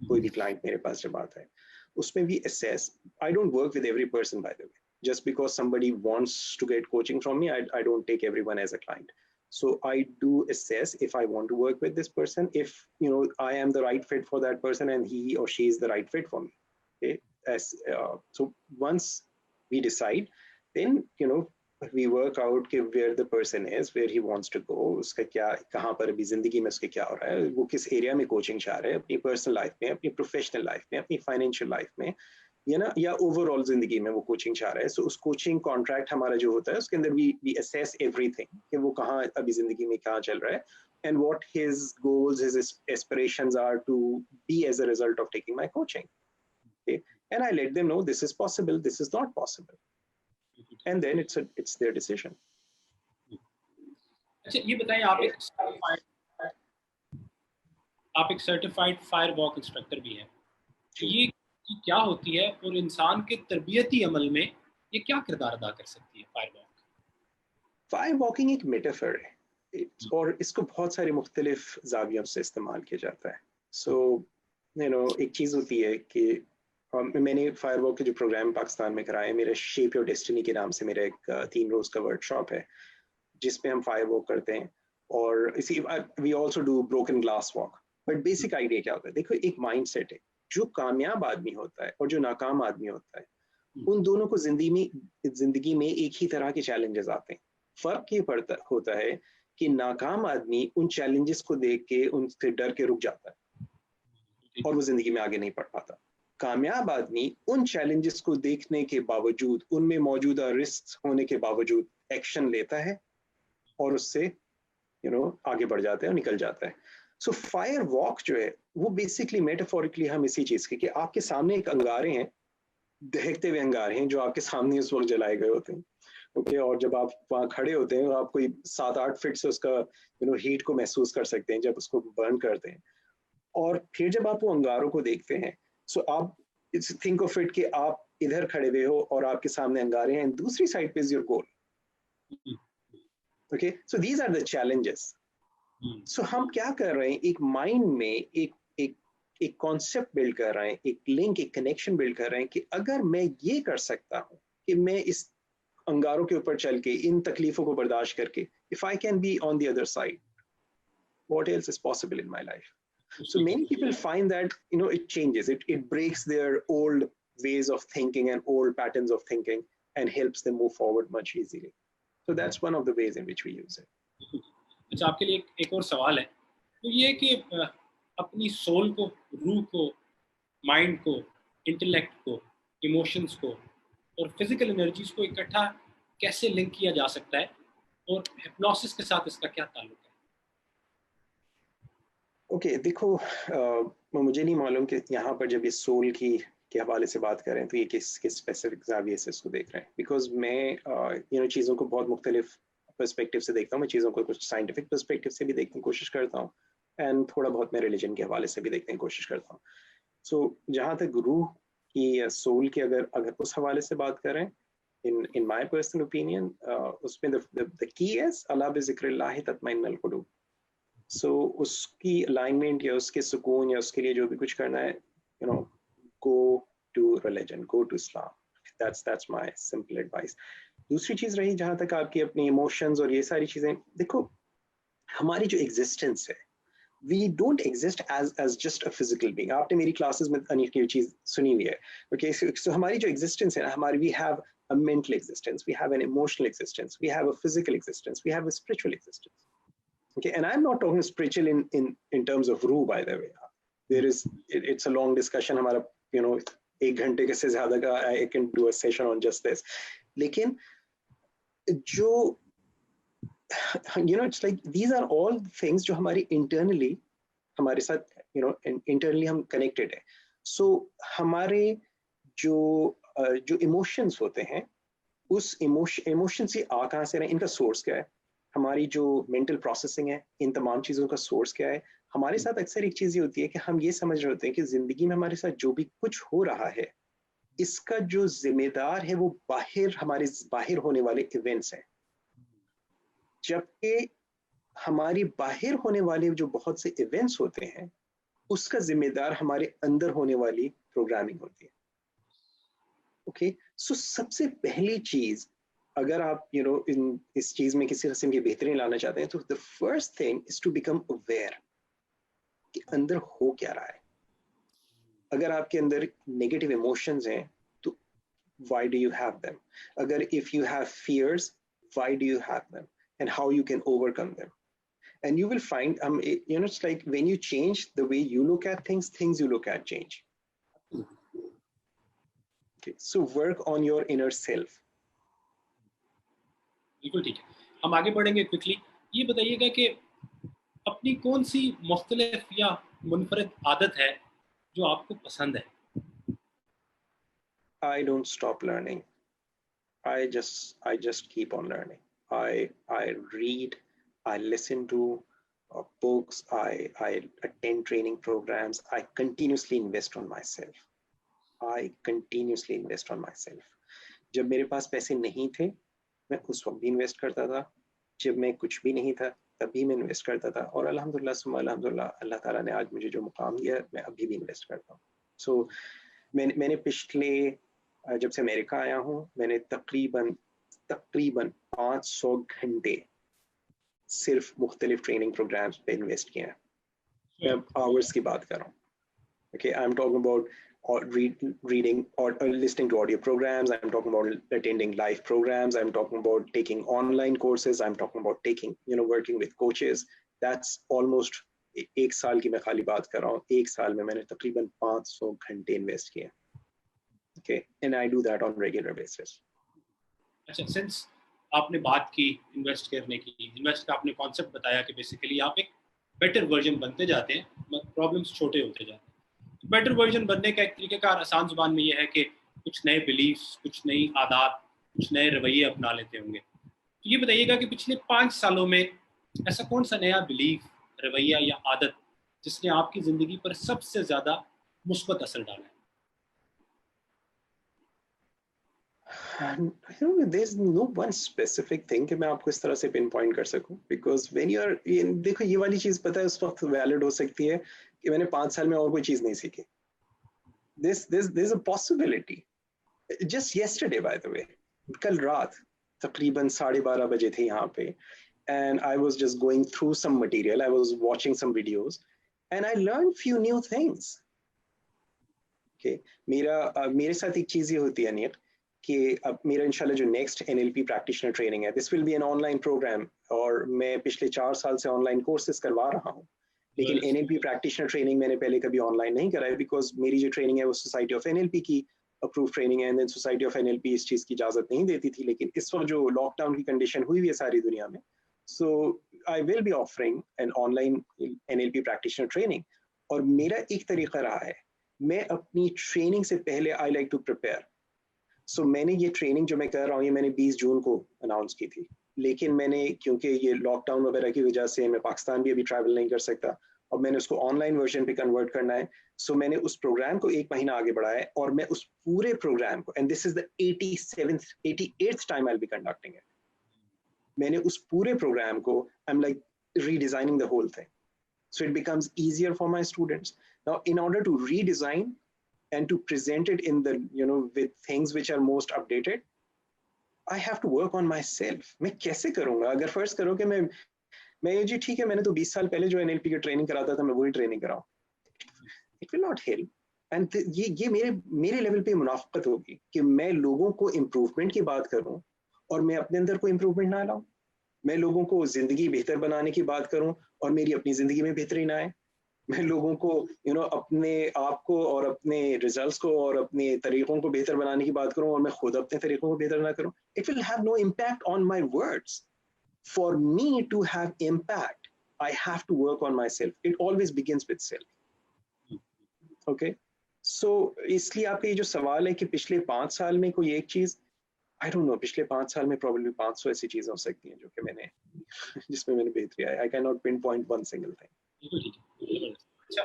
कोई भी client मेरे पास जब आता है, उसमें भी assess. I don't work with every person, by the way. Just because somebody wants to get coaching from me, I don't take everyone as a client. So I do assess if I want to work with this person, if I am the right fit for that person and he or she is the right fit for me. Okay, so once we decide, then we work out कि where the person is, where he wants to go, उसका क्या, कहाँ पर अभी जिंदगी में उसके क्या हो रहा है, वो किस एरिया में कोचिंग चाह रहे हैं, अपनी पर्सनल लाइफ में, अपनी प्रोफेशनल लाइफ में, अपनी फाइनेंशियल लाइफ में, या ओवरऑल जिंदगी में वो कोचिंग चाह रहा है. सो उस कोचिंग कॉन्ट्रैक्ट हमारा जो होता है उसके अंदर वी असेस एवरीथिंग कि वो कहाँ अभी जिंदगी में कहाँ चल रहा है, and what his goals, his aspirations are to be as a result of taking my coaching. Okay, and I let them know this is possible, this is not possible, and then it's their decision. अच्छा ये बताइए, आप एक certified fire walk instructor भी हैं, ये क्या होती है और इंसान के तरबियती अमल में ये क्या किरदार अदा कर सकती है फायर वॉक? फायर वॉकिंग एक मेटाफर है, और इसको बहुत सारे मुख्तलिफ जावियों से इस्तेमाल किया जाता है. सो एक चीज़ होती है कि मैंने फायर वॉक के जो प्रोग्राम पाकिस्तान में कराए, मेरा शेप योर डेस्टिनी के नाम से मेरा एक 3 रोज का वर्कशॉप है जिसमें हम फायर वॉक करते हैं, और इसी we also do broken glass walk. But basic idea क्या होता है, देखो एक माइंड सेट है. जो कामयाब आदमी होता है और जो नाकाम आदमी होता है, उन दोनों को जिंदगी में एक ही तरह के चैलेंजेस आते हैं. फर्क ये होता है कि नाकाम आदमी उन चैलेंजेस को देख के उनसे डर के रुक जाता है और वो जिंदगी में आगे नहीं बढ़ पाता. कामयाब आदमी उन चैलेंजेस को देखने के बावजूद, उनमें मौजूदा रिस्क होने के बावजूद एक्शन लेता है और उससे आगे बढ़ जाता है और निकल जाता है. सो फायर वॉक जो है वो बेसिकली मेटाफोरिकली हम इसी चीज के कि आपके सामने एक अंगारे हैं, दहकते हुए अंगारे हैं जो आपके सामने उस वक्त जलाए गए होते हैं. ओके, और जब आप वहाँ खड़े होते हैं आप कोई 7-8 फीट से उसका हीट को महसूस कर सकते हैं जब उसको बर्न करते हैं. और फिर जब आप वो अंगारों को देखते हैं, सो आप थिंक ऑफ इट कि आप इधर खड़े हुए हो और आपके सामने अंगारे हैं, दूसरी साइड पे is your goal. Okay, so these are the challenges. So हम क्या कर रहे हैं, एक माइंड में एक कॉन्सेप्ट बिल्ड कर रहे हैं, एक लिंक, एक कनेक्शन बिल्ड कर रहे हैं कि अगर मैं ये कर सकता हूँ कि मैं इस अंगारों के ऊपर चल के इन तकलीफों को बर्दाश्त करके, if I can be on the other side, what else is possible in my life? So many people find that it changes, it breaks their old ways of thinking and old patterns of thinking and helps them move forward much easily. So that's one of the ways in which we use it. अच्छा, आपके लिए एक और सवाल है, तो ये कि अपनी सोल को, रूह को, माइंड को, इंटेलेक्ट को, इमोशंस को और फिजिकल एनर्जीज को इकट्ठा कैसे लिंक किया जा सकता है और हिप्नोसिस के साथ इसका क्या ताल्लुक है? ओके, देखो मुझे नहीं मालूम कि यहाँ पर जब ये सोल के हवाले से बात करें तो ये किस स्पेसिफिक जाविये से इसको देख रहे हैं. बिकॉज मैं चीज़ों को बहुत मुख्तलिफ पर्सपेक्टिव से देखता हूँ. मैं चीज़ों को कुछ साइंटिफिक पर्सपेक्टिव से भी देखने की कोशिश करता हूँ, एंड थोड़ा बहुत मैं रिलीजन के हवाले से भी देखने की कोशिश करता हूँ. सो जहाँ तक रूह की या सोल की अगर उस हवाले से बात करें, in my personal opinion, उसमें the key is अला बिज़िक्रिल्लाहि तत्मइन्नुल क़ुलूब. सो उसकी अलाइनमेंट या उसके सुकून या उसके लिए जो भी कुछ करना है, go to religion, go to Islam. That's my simple advice. दूसरी चीज रही जहां तक आपकी अपनी इमोशंस और ये सारी चीजें, देखो हमारी जो एग्जिस्टेंस है, we don't exist as just a physical being. आपने मेरी क्लासेस में अनिल की चीज सुनी हुई है. Okay, so हमारी जो एग्जिस्टेंस है, हमारी we have a mental existence, we have an emotional existence, we have a physical existence, we have a spiritual existence. Okay, and I'm not talking spiritual in terms of ruh, by the way. It's a long discussion. हमारा 1 घंटे के से ज्यादा का I can do a session on just this. लेकिन जो it's like these are all things जो हमारी internally हमारे साथ internally हम connected है. So हमारे जो emotions होते हैं, उस emotion से आ कहाँ से रहे, इनका source क्या है, हमारी जो मेंटल प्रोसेसिंग है, इन तमाम चीज़ों का सोर्स क्या है. हमारे साथ अक्सर एक चीज़ ये होती है कि हम ये समझ रहे होते हैं कि ज़िंदगी में हमारे साथ जो भी कुछ हो रहा है, इसका जो जिम्मेदार है वो हमारे बाहर होने वाले इवेंट्स हैं, जबकि हमारी बाहर होने वाले जो बहुत से इवेंट्स होते हैं, उसका जिम्मेदार हमारे अंदर होने वाली प्रोग्रामिंग होती है. ओके, सो सबसे पहली चीज़, अगर आप इस चीज में किसी किस्म की बेहतरी लाना चाहते हैं, तो the first thing is to become aware कि अंदर हो क्या रहा है. अगर आपके अंदर नेगेटिव इमोशंस हैं तो why do you have them. अगर if you have fears, why do you have them, and how you can overcome them. And you will find, it's like when you change the way you look at things you look at change. Okay, so work on your inner self. बिल्कुल ठीक है, हम आगे बढ़ेंगे quickly. ये बताइएगा कि अपनी कौन सी मुख्तलिफ या मुनफरद आदत है जो आपको पसंद है? I don't stop learning. I just keep on learning. I read, I listen to books, I attend training programs. I continuously invest on myself. जब मेरे पास पैसे नहीं थे मैं उस वक्त भी इन्वेस्ट करता था, जब मैं कुछ भी नहीं था तब भी मैं इन्वेस्ट करता था, और अल्हम्दुलिल्लाह अल्लाह ताला ने आज मुझे जो मुकाम दिया मैं अभी भी इन्वेस्ट करता हूँ. सो मैंने पिछले जब से अमेरिका आया हूँ मैंने तकरीबन 500 घंटे सिर्फ मुख्तलिफ ट्रेनिंग प्रोग्राम्स पे इन्वेस्ट किए हैं. मैं आवर्स की बात कर रहा हूँ. Okay, I'm talking about reading or listening to audio programs. I'm talking about attending live programs. I'm talking about taking online courses. I'm talking about taking, working with coaches. That's almost एक साल की मैं खाली बात कर रहा हूँ. एक साल में मैंने तकरीबन 500 घंटे इन्वेस्ट किए. Okay, and I do that on regular basis. अच्छा, सिंस आपने बात की इन्वेस्ट करने की, इन्वेस्ट का आपने कॉन्सेप्ट बताया कि बेसिकली आप एक बेटर वर्जन बनते जाते हैं, प्रॉब्लम्स छोटे होते जाते हैं. बेटर वर्जन बनने का एक तरीक़ेकार आसान ज़ुबान में ये है कि कुछ नए बिलीफ्स, कुछ नई आदत, कुछ नए रवैये अपना लेते होंगे. तो ये बताइएगा कि पिछले 5 सालों में ऐसा कौन सा नया बिलीफ, रवैया या आदत जिसने आपकी ज़िंदगी पर सबसे ज़्यादा मुस्बत असर डाला है? There's no one specific thing कि मैं आपको इस तरह से पिन पॉइंट कर सकूं, because when you are, देखो ये वाली चीज पता है उस वक्त वैलिड हो सकती है कि मैंने 5 साल में और कोई चीज नहीं सीखी. There's a possibility. Just yesterday, by the way, कल रात तकरीबन 12:30 बजे थे यहाँ पे, and I was just going through some material. I was watching some videos and I learned few new things. Okay, मेरे साथ एक चीज ये होती है नियत कि अब मेरा इंशाल्लाह जो नेक्स्ट NLP प्रैक्टिशनर ट्रेनिंग है, this will be an online programme, और मैं पिछले 4 साल से ऑनलाइन कोर्सेज करवा रहा हूँ. लेकिन NLP प्रैक्टिशनर ट्रेनिंग मैंने पहले कभी ऑनलाइन नहीं कराई, बिकॉज मेरी जो ट्रेनिंग है वो सोसाइटी ऑफ NLP की अप्रूव ट्रेनिंग है, and then society of NLP इस चीज़ की इजाज़त नहीं देती थी. लेकिन इस वक्त जो लॉकडाउन की कंडीशन हुई है सारी दुनिया में, so I will be offering an online NLP practitioner training. और मेरा एक तरीका रहा है, मैं अपनी ट्रेनिंग से पहले आई लाइक टू प्रिपेयर. सो मैंने ये ट्रेनिंग जो मैं कर रहा हूँ ये मैंने 20 जून को अनाउंस की थी, लेकिन मैंने क्योंकि ये लॉकडाउन वगैरह की वजह से मैं पाकिस्तान भी अभी ट्रैवल नहीं कर सकता और मैंने उसको ऑनलाइन वर्जन पे कन्वर्ट करना है, सो मैंने उस प्रोग्राम को 1 महीना आगे बढ़ाया है, और मैं उस पूरे प्रोग्राम को, and this is the 88th time I will be conducting it, मैंने उस पूरे प्रोग्राम को I am like redesigning the whole thing, so it becomes easier for my students. Now in order to redesign and to present it in the, with things which are most updated, I have to work on myself. मैं कैसे करूँगा? अगर first करो कि मैं जी ठीक है मैंने तो 20 साल पहले जो NLP की ट्रेनिंग कराता था मैं वही training कराऊँ, it will not help. And ये मेरे लेवल पे मुनाफकत होगी कि मैं लोगों को इम्प्रूवमेंट की बात करूँ और मैं अपने अंदर कोई इम्प्रूवमेंट ना लाऊं. मैं लोगों को जिंदगी बेहतर बनाने की बात करूँ और मेरी अपनी जिंदगी में बेहतरी ना आए. मैं लोगों को अपने आप को और अपने रिजल्ट्स को और अपने तरीकों को बेहतर बनाने की बात करूं और मैं खुद अपने तरीकों को बेहतर ना करूं. It will have no impact on my words. For me to have impact I have to work on myself. It always begins with self. Okay, so इसलिए आपका ये जो सवाल है कि पिछले 5 साल में कोई एक चीज, आई डोंट नो, पिछले 5 साल में प्रोबेबली 500 ऐसी चीजें हो सकती हैं जो कि मैंने जिसमें मैंने बेहतरी आई. I can not pinpoint one single thing. अच्छा,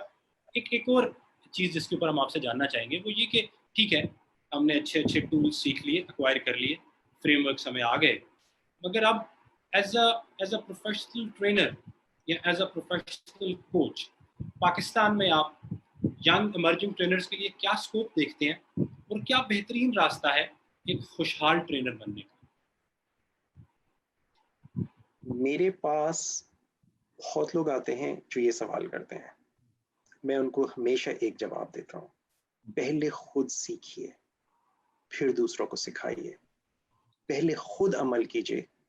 एक और चीज़ जिसके ऊपर हम आपसे जानना चाहेंगे वो ये कि ठीक है हमने अच्छे टूल्स सीख लिए, एक्वायर कर लिए, फ्रेमवर्क्स हमें आ गए, मगर अब एज अ प्रोफेशनल ट्रेनर या as a professional coach Pakistan में आप यंग इमर्जिंग ट्रेनर्स के लिए क्या स्कोप देखते हैं और क्या बेहतरीन रास्ता है एक खुशहाल ट्रेनर बनने का? मेरे पास बहुत लोग आते हैं जो ये सवाल करते हैं. मैं उनको हमेशा एक जवाब देता हूँ, पहले खुद सीखिए फिर दूसरों को सिखाइए. पहले खुद अमल कीजिए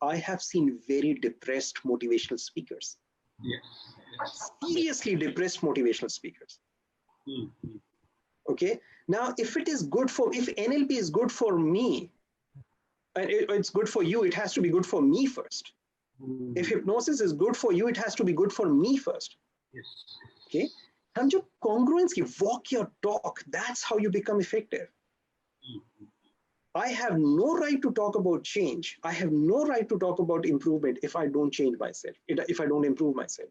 I have seen very depressed motivational speakers. Seriously depressed motivational speakers. Okay, now if it is good for, if NLP is good for me and it's good for you, it has to be good for me first. If hypnosis is good for you, it has to be good for me first. Yes. Okay, hum jo congruence ki walk your talk, that's how you become effective. I have no right to talk about change, I have no right to talk about improvement if I don't change myself, if I don't improve myself.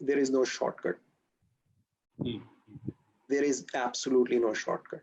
There is no shortcut. There is absolutely no shortcut.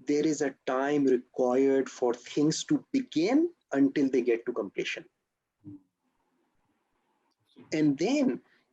There is a time required for things to begin until they get to completion. And then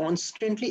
constantly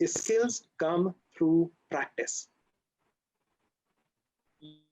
Skills come through practice.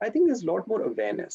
I think there's a lot more awareness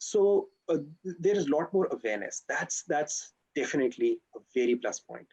So there is a lot more awareness. That's definitely a very plus point.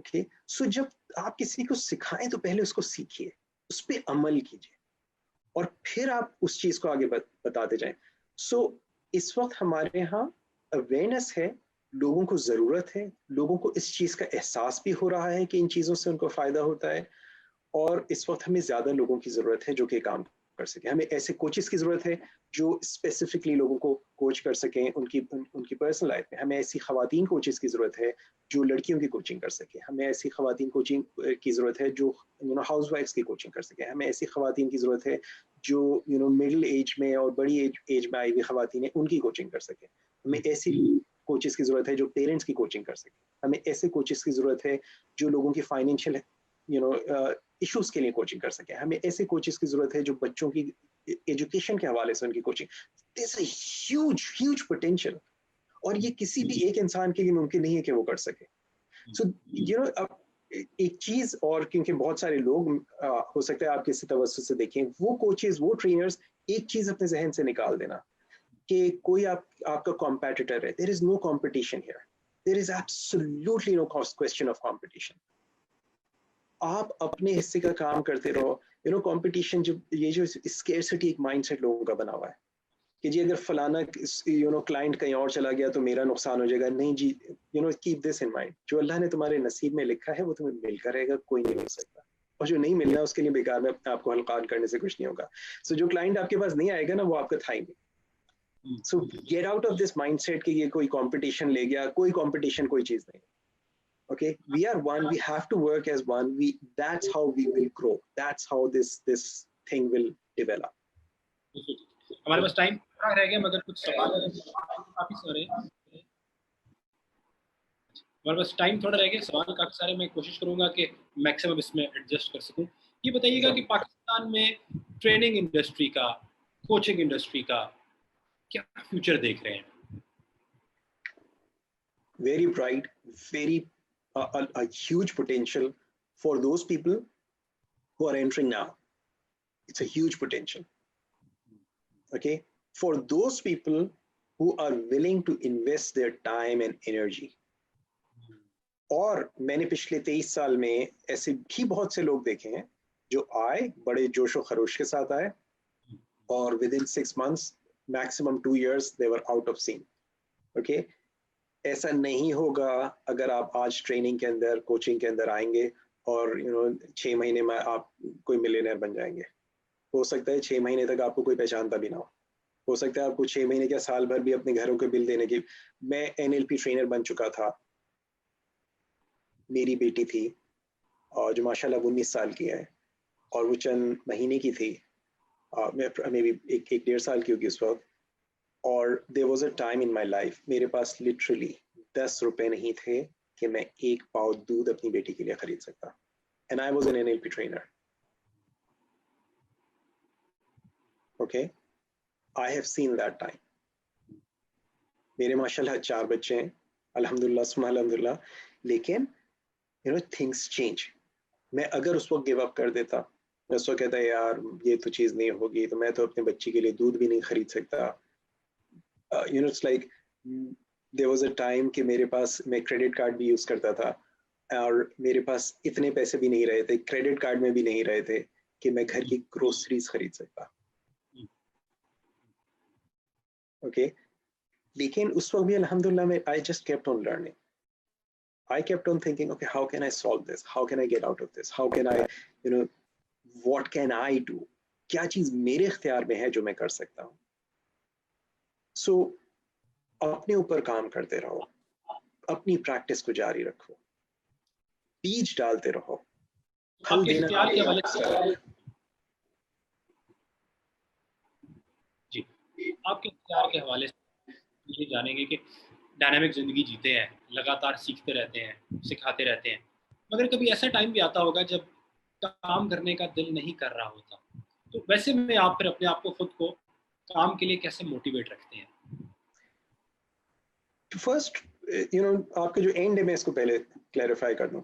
Okay, so जब आप किसी को सिखाएं तो पहले उसको सीखिए, उस पर अमल कीजिए और फिर आप उस चीज को आगे बताते जाएं. So इस वक्त हमारे यहाँ अवेयरनेस है, लोगों को जरूरत है, लोगों को इस चीज का एहसास भी हो रहा है कि इन चीजों से उनको फायदा होता है, और इस वक्त हमें ज्यादा लोगों की जरूरत है जो कि काम कर सके. हमें ऐसे कोचेस की जरूरत है जो स्पेसिफिकली लोगों को कोच कर सकें उनकी पर्सनल लाइफ में. हमें ऐसी खवातीन कोचेस की जरूरत है जो लड़कियों की कोचिंग कर सके. हमें ऐसी खवातीन कोचिंग की जरूरत है जो हाउस वाइफ्स की कोचिंग कर सके. हमें ऐसी खवातीन की जरूरत है जो मिडिल एज में और बड़ी एज में आई हुई खवातीन है उनकी कोचिंग कर सके. हमें ऐसी कोचेस की जरूरत है जो पेरेंट्स की कोचिंग कर सके. हमें ऐसे कोचेस की जरूरत है जो लोगों की फाइनेंशियल इश्यूज के लिए कोचिंग कर सके. हमें ऐसे कोचेस की जरूरत है जो बच्चों की एजुकेशन के हवाले से उनकी coaching. There's a huge potential, और ये किसी भी एक इंसान के लिए मुमकिन नहीं है कि वो कर सके. So अब एक चीज, और क्योंकि बहुत सारे लोग हो सकता है आप किसी तवज्जो से देखें, वो कोचेस, वो ट्रेनर्स, एक चीज अपने जहन से निकाल देना कि कोई आपका कॉम्पिटिटर है. There is no competition here. There is absolutely no question of competition. आप अपने हिस्से का काम करते रहो. कंपटीशन, ये जो स्केर्सिटी एक माइंडसेट लोगों का बना हुआ है कि जी अगर फलाना क्लाइंट कहीं और चला गया तो मेरा नुकसान हो जाएगा. नहीं जी, कीप दिस इन माइंड. जो अल्लाह ने तुम्हारे नसीब में लिखा है वो तुम्हें मिलकर रहेगा, कोई नहीं मिल सकता, और जो नहीं मिलना उसके लिए बेकार में आपको हल्कान करने से कुछ नहीं होगा. सो जो क्लाइंट आपके पास नहीं आएगा ना, वो आपका था ही नहीं. सो get out of this mindset कि ये कोई कंपटीशन ले गया. कोई कंपटीशन कोई चीज नहीं. Okay, we are one, we have to work as one. That's how we will grow. That's how this thing will develop. हमारे पास टाइम रह गया, मगर कुछ सवाल काफी सारे, हमारे पास टाइम थोड़ा रह गया, सवाल काफी सारे, मैं कोशिश करूंगा कि मैक्सिमम इसमें एडजस्ट कर सकूं. ये बताइएगा कि पाकिस्तान में ट्रेनिंग इंडस्ट्री का, कोचिंग इंडस्ट्री का क्या फ्यूचर देख रहे हैं? Very bright, very a huge potential for those people who are entering now. It's a huge potential. Okay, for those people who are willing to invest their time and energy. और मैंने पिछले 23 साल में ऐसे भी बहुत से लोग देखे हैं जो आए, बड़े जोशो खरोश के साथ आए, और within 6 months, maximum 2 years, they were out of scene. Okay, ऐसा नहीं होगा अगर आप आज ट्रेनिंग के अंदर, कोचिंग के अंदर आएंगे और 6 महीने में आप कोई मिलियनर बन जाएंगे. हो सकता है 6 महीने तक आपको कोई पहचानता भी ना हो सकता है आपको 6 महीने क्या साल भर भी अपने घरों के बिल देने की. मैं NLP ट्रेनर बन चुका था. मेरी बेटी थी और जो माशाल्लाह 19 साल की है, और वो चंद महीने की थी, मे बी 1-1.5 साल की होगी उस वक्त. और there was a time in my life, मेरे पास literally 10 रुपए नहीं थे कि मैं 1 पाव दूध अपनी बेटी के लिए खरीद सकता. And I was an NLP trainer. Okay, I have seen that time. मेरे माशाल्लाह 4 बच्चे हैं, अल्हम्दुलिल्लाह सुम्मा अल्हम्दुलिल्लाह. लेकिन things change. मैं अगर उस वक्त गिव अप कर देता, मैं उस वक्त कहता यार ये तो चीज़ नहीं होगी, तो मैं तो अपने बच्ची के लिए दूध भी नहीं खरीद सकता. It's like there was a time कि मेरे पास, मैं क्रेडिट कार्ड भी यूज करता था और मेरे पास इतने पैसे भी नहीं रहे थे, क्रेडिट कार्ड में भी नहीं रहे थे कि मैं घर की ग्रोसरीज खरीद सकता. ओके, लेकिन उस वक्त भी अल्हम्दुलिल्लाह मैं I just kept on learning. I kept on thinking, okay, how can I solve this? How can I get out of this? How can I, what can I do? क्या चीज मेरे इख्तियार में है जो मैं कर सकता हूँ. सो अपने ऊपर काम करते रहो, अपनी प्रैक्टिस को जारी रखो, बीज डालते रहो. आपके इख्तियार के हवाले से जी, आपके इख्तियार के हवाले से ये जानेंगे कि डायनामिक जिंदगी जीते हैं, लगातार सीखते रहते हैं, सिखाते रहते हैं, मगर कभी ऐसा टाइम भी आता होगा जब काम करने का दिल नहीं कर रहा होता. तो वैसे में आप फिर अपने आप को, खुद को काम के लिए कैसे मोटिवेट रखते हैं? फर्स्ट, आपका जो एंड है मैं इसको पहले क्लैरिफाई कर दूं.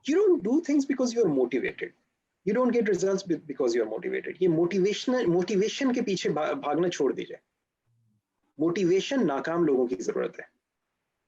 You don't do things because you are motivated. You don't get results because you are motivated. ये मोटिवेशन के पीछे भागना छोड़ दीजिए. मोटिवेशन नाकाम लोगों की जरूरत है.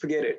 forget it.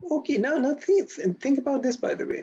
Okay, now think about this by the way.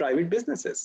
private businesses.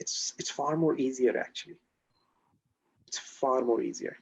it's far more easier actually. It's far more easier.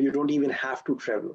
you don't even have to travel.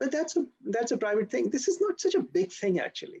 But that's a private thing. This is not such a big thing actually.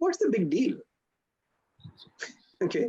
What's the big deal? Okay,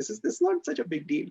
This is not such a big deal.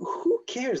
who cares.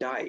die,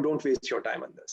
Don't waste your time on this.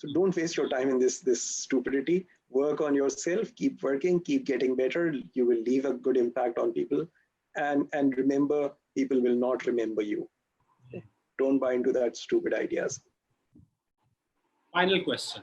So don't waste your time in this stupidity. Work on yourself, keep working, keep getting better. You will leave a good impact on people, and remember, people will not remember you. Don't buy into that stupid ideas. Final question.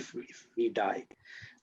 if we die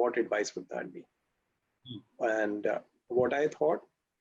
what advice would that be and what I thought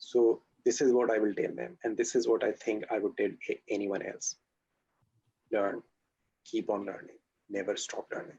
so this is what I will tell them and this is what I think I would tell anyone else. Learn, keep on learning, never stop learning.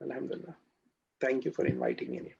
Alhamdulillah. Thank you for inviting me.